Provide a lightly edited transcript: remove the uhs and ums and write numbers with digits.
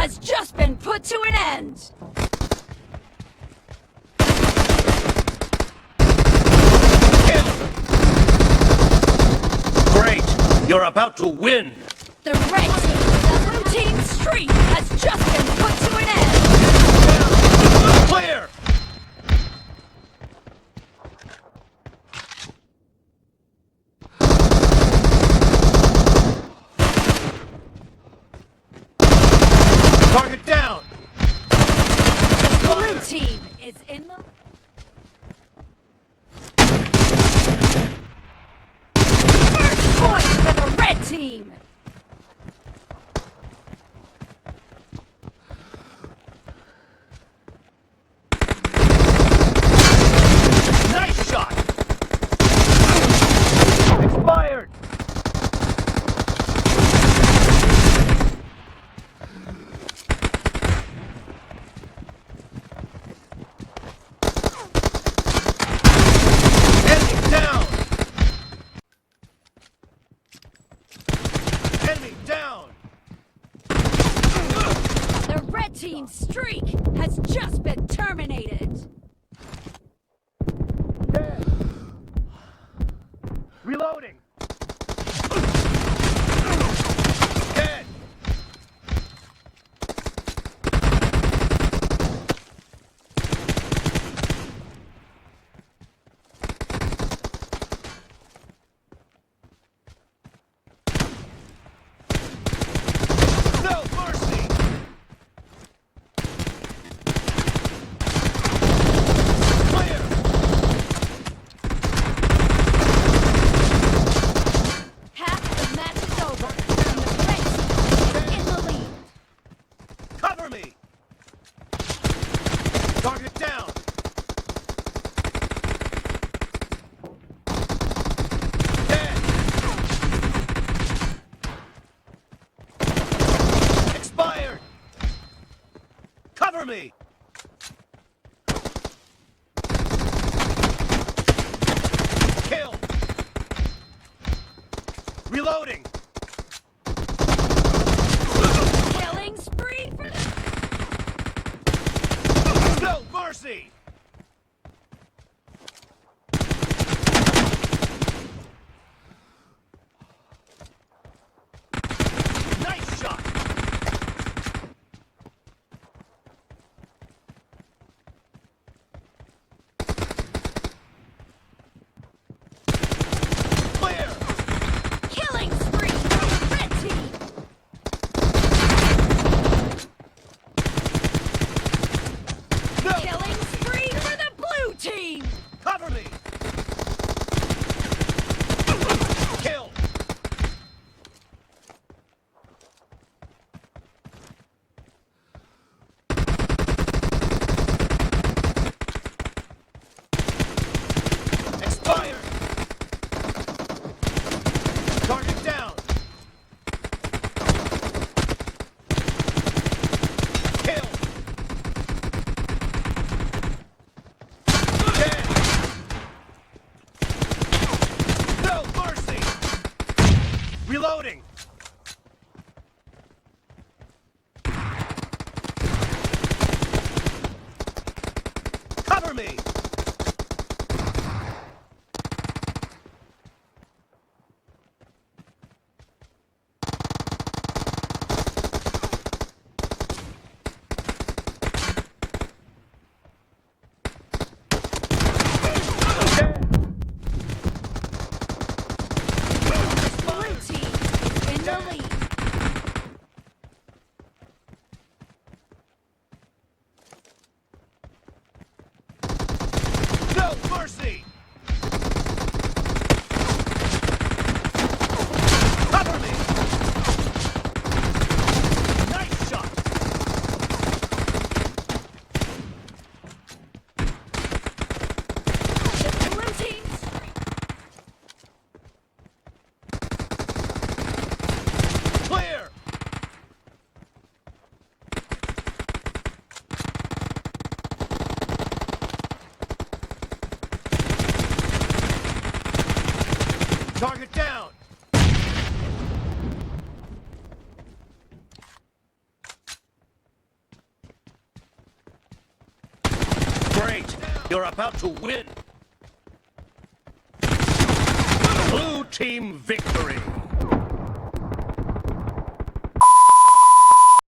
has just been put to an end. Great! You're about to win! The red team, the blue team's streak has just been put to an end. Clear! Target down! The blue team is in the... First point for the red team! Nice shot! Expired! Enemy down! Enemy down! The red team's streak has just been terminated. Dead! Reloading! Dead! No mercy! Clear! Half the match is over, and the red team is in the lead. Cover me! Target down! Dead! Expired! Cover me! Kill! Reloading! Killing spree for the... No mercy! Nice shot! Clear! Killing spree for the red team. No! Killing spree for the blue team. Cover me! Kill! Expired! Target down! Kill! Dead! No mercy! Reloading! Cover me! Blue team is in the lead. No mercy! Cover me! Nice shot! The blue team's streak. Clear! Target down! Great! You're about to win! Blue team victory!